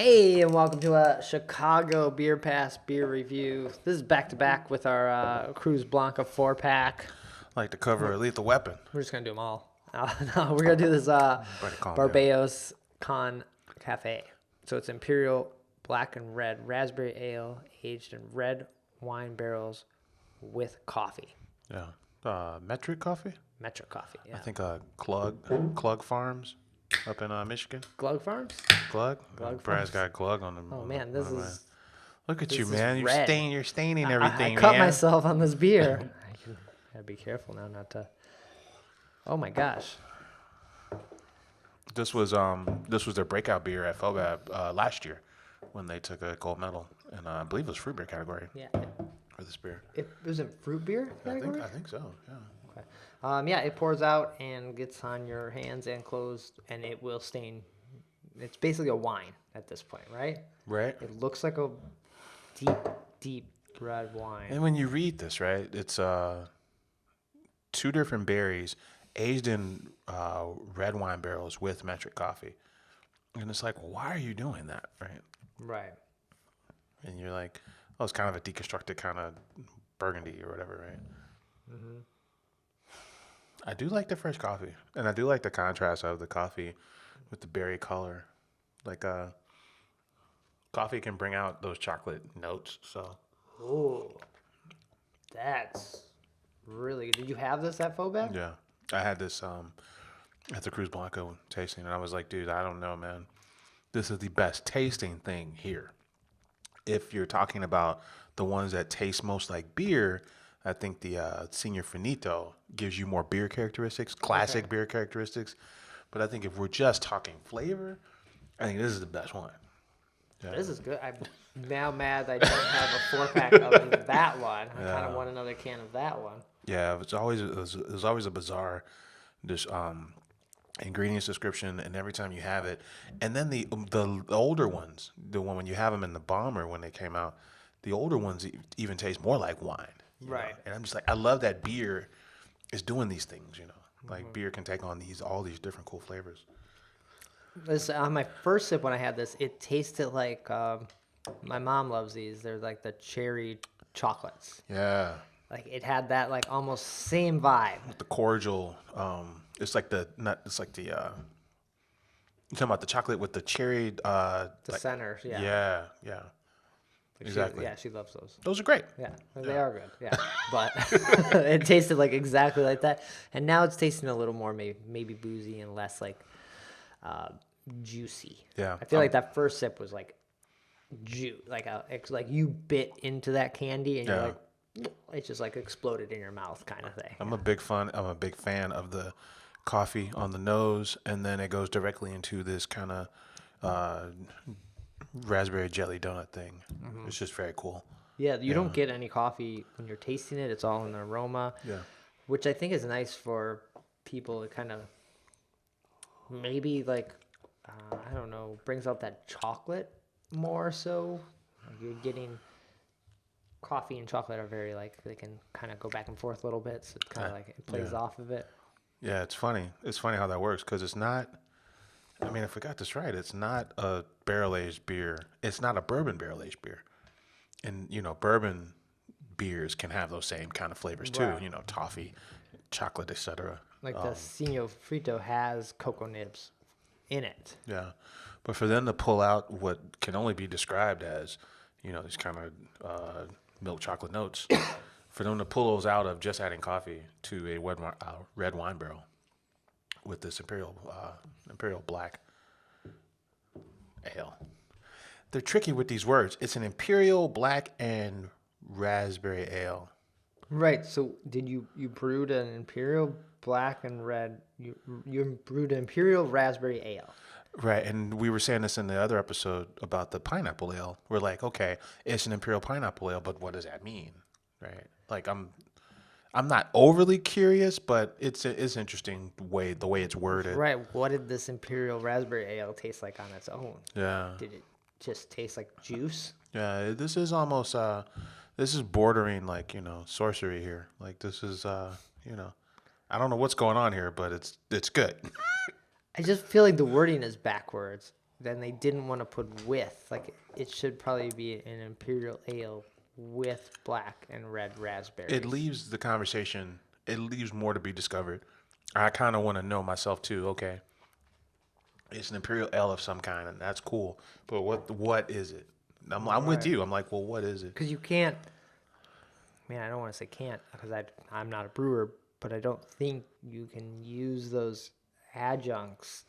Hey, and welcome to a Chicago Beer Pass beer review. This is back to back with our Cruz Blanca 4-pack. Like to cover Lethal Weapon. We're just gonna do them all. No, we're gonna do this Calm down. Barbarosa con Café. So it's Imperial Black and Red Raspberry Ale aged in red wine barrels with coffee. Yeah. Metric coffee? Metric coffee. Yeah. I think Klug Farms up in Michigan. Glug Farms. Glug? Glug Brad's Farms. got Glug on them. Oh man, this is. Look at this you, is man. red. You're staining I everything, cut man. myself on this beer. I gotta be careful now not to. Oh my gosh. This was their breakout beer at FOBAB last year when they took a gold medal, and I believe it was fruit beer category Yeah. for this beer. It was it fruit beer category? I think so. Yeah. Okay. Yeah, it pours out and gets on your hands and clothes, and it will stain. It's basically a wine at this point, right? Right. It looks like a deep red wine. And when you read this, right, it's two different berries aged in red wine barrels with metric coffee. And it's like, why are you doing that, right? Right. And you're like, oh, it's kind of a deconstructed kind of burgundy or whatever, right? Mm-hmm. I do like the fresh coffee, and I do like the contrast of the coffee with the berry color. Like, coffee can bring out those chocolate notes, so. Oh, that's really good. Did you have this at FOBAB? Yeah. I had this at the Cruz Blanca tasting, and I was like, dude, I don't know, man. This is the best tasting thing here. If you're talking about the ones that taste most like beer, I think the Senior Finito gives you more beer characteristics, classic beer characteristics. But I think if we're just talking flavor, I think this is the best one. Yeah. This is good. I'm now mad I don't have a 4-pack of that one. I kind of want another can of that one. Yeah, it was always a bizarre ingredients description, and every time you have it, and then the older ones, the one when you have them in the bomber when they came out, the older ones even taste more like wine. Right. Know? And I'm just like, I love that beer is doing these things. Like beer can take on all these different cool flavors. This on my first sip when I had this, it tasted like my mom loves these. They're like the cherry chocolates. Yeah. Like it had that like almost same vibe. With the cordial, it's like the nut. It's like the you're talking about the chocolate with the cherry. The center, yeah. Yeah, yeah. Exactly. She loves those. Those are great. Yeah, they are good. Yeah, but it tasted like exactly like that, and now it's tasting a little more maybe boozy and less like juicy. Yeah, I feel like that first sip was like juice, it's like you bit into that candy and you're like, it just like exploded in your mouth kind of thing. I'm a big fan of the coffee on the nose, and then it goes directly into this kind of raspberry jelly donut thing. Mm-hmm. It's just very cool. Yeah, you don't get any coffee when you're tasting it. It's all in the aroma. Yeah. Which I think is nice for people to kind of maybe like, I don't know, brings out that chocolate more so. Like you're getting coffee and chocolate are very like, they can kind of go back and forth a little bit. So it's kind of like it plays off of it. Yeah, it's funny. It's funny how that works because it's not, I mean, if we got this right, it's not a barrel-aged beer. It's not a bourbon barrel-aged beer. And, bourbon beers can have those same kind of flavors too. Right. Toffee, chocolate, etc. Like the Senior Frito has cocoa nibs in it. Yeah. But for them to pull out what can only be described as, these kind of milk chocolate notes, for them to pull those out of just adding coffee to a red wine barrel with this Imperial Black Ale. They're tricky with these words. It's an Imperial Black and Raspberry Ale. Right. So did you brewed an Imperial Black and Red? You brewed an Imperial Raspberry Ale. Right, and we were saying this in the other episode about the pineapple ale. We're like, okay, it's an Imperial pineapple ale, but what does that mean? Right? Like I'm not overly curious, but it's interesting the way it's worded. Right. What did this Imperial Raspberry Ale taste like on its own? Yeah. Did it just taste like juice? Yeah, this is almost this is bordering like, sorcery here. Like this is I don't know what's going on here, but it's good. I just feel like the wording is backwards. then they didn't want to put with. Like, it should probably be an imperial ale with black and red raspberries. It leaves the conversation. It leaves more to be discovered. I kind of want to know myself too. Okay, it's an imperial ale of some kind, and that's cool. But what is it? I'm with you. I'm like, well, what is it? Because you can't. Man, I don't want to say can't because I'm not a brewer, but I don't think you can use those adjuncts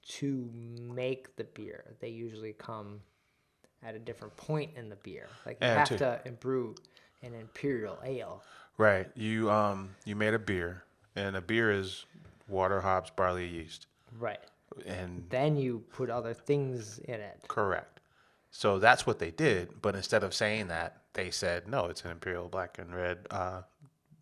to make the beer. They usually come at a different point in the beer. Like, you have to brew an imperial ale. Right. You made a beer, and a beer is water, hops, barley, yeast. Right. And then you put other things in it. Correct. So that's what they did, but instead of saying that, they said, no, it's an imperial black and red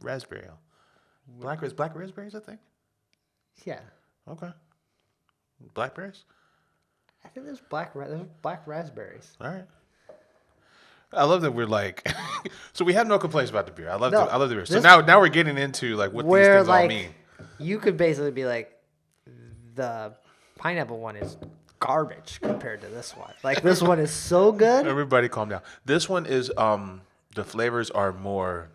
raspberry ale. Black raspberries, I think? Yeah. Okay. Blackberries? I think there's black raspberries. All right. I love that we're like, so we have no complaints about the beer. I love the beer. So now we're getting into like what these things all mean. You could basically be like, the pineapple one is garbage compared to this one. Like, this one is so good. Everybody calm down. This one is the flavors are more,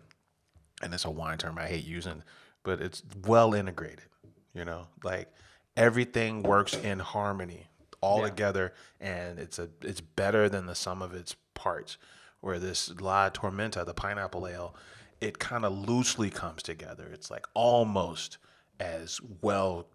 and it's a wine term I hate using, but it's well integrated. You know, like everything works in harmony all together, and it's better than the sum of its parts. Where this La Tormenta, the pineapple ale, it kind of loosely comes together. It's like almost as well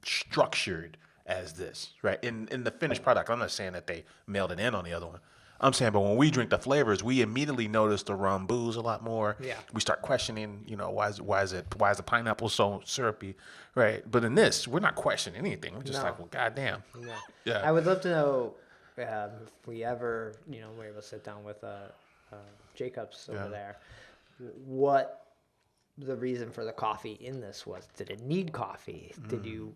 structured as this, right? In the finished product. I'm not saying that they mailed it in on the other one. I'm saying, but when we drink the flavors, we immediately notice the rum booze a lot more. Yeah. We start questioning, you know, why is the pineapple so syrupy, right? But in this, we're not questioning anything. We're just like, well, goddamn. No. Yeah. I would love to know if we ever, we're able to sit down with Jacobs over there, what the reason for the coffee in this was. Did it need coffee? Did you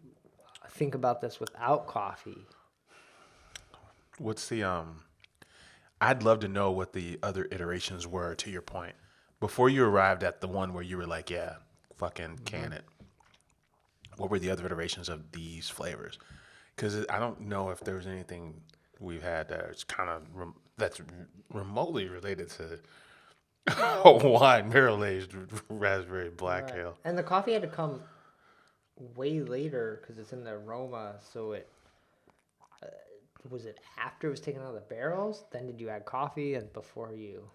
think about this without coffee? What's the I'd love to know what the other iterations were, to your point, before you arrived at the one where you were like, yeah, fucking can it. What were the other iterations of these flavors? Because I don't know if there's anything we've had that's kind of that's remotely related to a wine barrel-aged raspberry black ale. And the coffee had to come way later because it's in the aroma, so it was it after it was taken out of the barrels? Then did you add coffee and before you?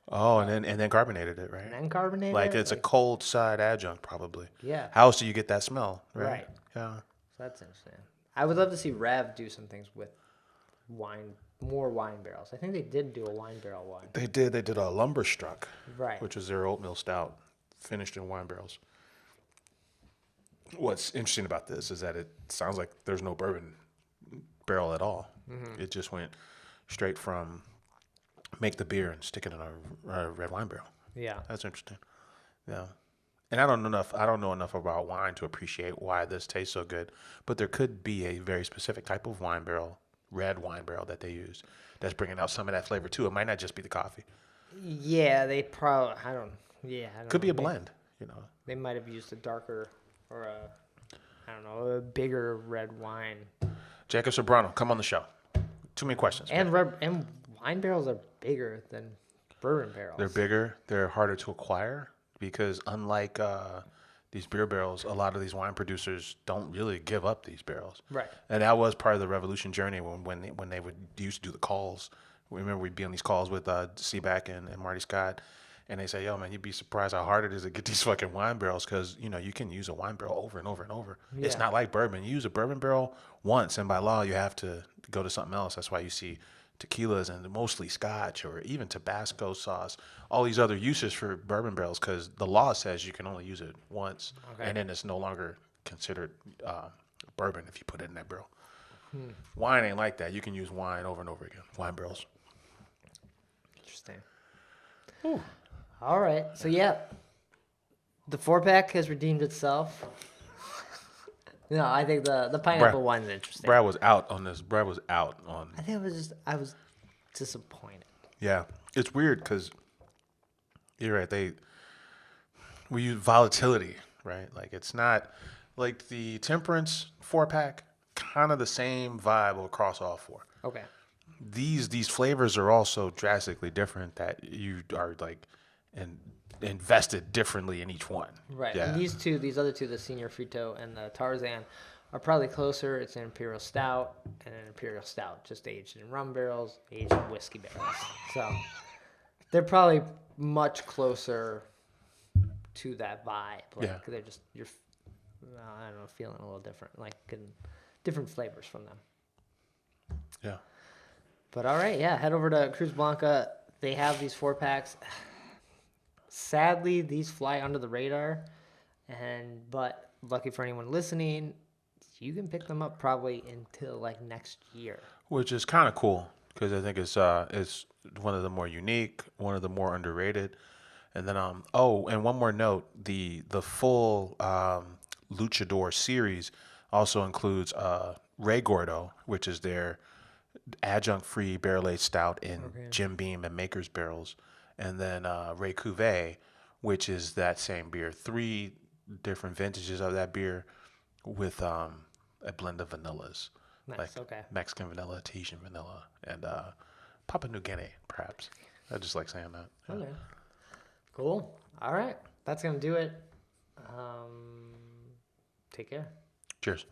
Oh, and then carbonated it, right? And then carbonated like it? it's a cold side adjunct, probably. Yeah. How else do you get that smell, right? Yeah. So that's interesting. I would love to see Rev do some things with more wine barrels. I think they did do a wine barrel one. They did. They did a Lumberstruck, right? Which is their oatmeal stout, finished in wine barrels. What's interesting about this is that it sounds like there's no bourbon barrel at all. Mm-hmm. It just went straight from make the beer and stick it in a red wine barrel. Yeah, that's interesting. Yeah, and I don't know enough about wine to appreciate why this tastes so good. But there could be a very specific type of wine barrel, red wine barrel that they use that's bringing out some of that flavor too. It might not just be the coffee. Yeah, they probably. I don't could be a blend. They might have used a darker or a bigger red wine. Jacob Sobrano, come on the show. Too many questions. And wine barrels are bigger than bourbon barrels. They're bigger. They're harder to acquire because unlike these beer barrels, a lot of these wine producers don't really give up these barrels. Right. And that was part of the revolution journey when they would used to do the calls. Remember, we'd be on these calls with Seaback and Marty Scott. And they say, yo, man, you'd be surprised how hard it is to get these fucking wine barrels because, you can use a wine barrel over and over and over. Yeah. It's not like bourbon. You use a bourbon barrel once, and by law, you have to go to something else. That's why you see tequilas and mostly scotch or even Tabasco sauce, all these other uses for bourbon barrels because the law says you can only use it once, and then it's no longer considered bourbon if you put it in that barrel. Wine ain't like that. You can use wine over and over again, wine barrels. Interesting. Ooh. All right. So, the 4-pack has redeemed itself. No, I think the pineapple one's interesting. Brad was out on this. I think I was disappointed. Yeah. It's weird because you're right. We use volatility, right? Like, it's not like the temperance 4-pack kind of the same vibe across all four. Okay. These flavors are also drastically different that you are like invested differently in each one. Right. Yeah. And these other two, the Senior Frito and the Tarzan, are probably closer. It's an Imperial Stout and an Imperial Stout, just aged in rum barrels, aged in whiskey barrels. So they're probably much closer to that vibe. Like Yeah. they're just I don't know, feeling a little different, like different flavors from them. Yeah. But all right, yeah, head over to Cruz Blanca. They have these 4-packs. Sadly, these fly under the radar, but lucky for anyone listening, you can pick them up probably until like next year. Which is kind of cool because I think it's one of the more unique, one of the more underrated. And then and one more note, the full Luchador series also includes Rey Gordo, which is their adjunct-free barrel-aged stout in Jim Beam and Maker's barrels, and then Rey Cuvée, which is that same beer. 3 different vintages of that beer with a blend of vanillas, Nice. like Okay. Mexican vanilla, Tahitian vanilla, and Papua New Guinea, perhaps. I just like saying that. Yeah. Okay. Cool. All right. That's going to do it. Take care. Cheers.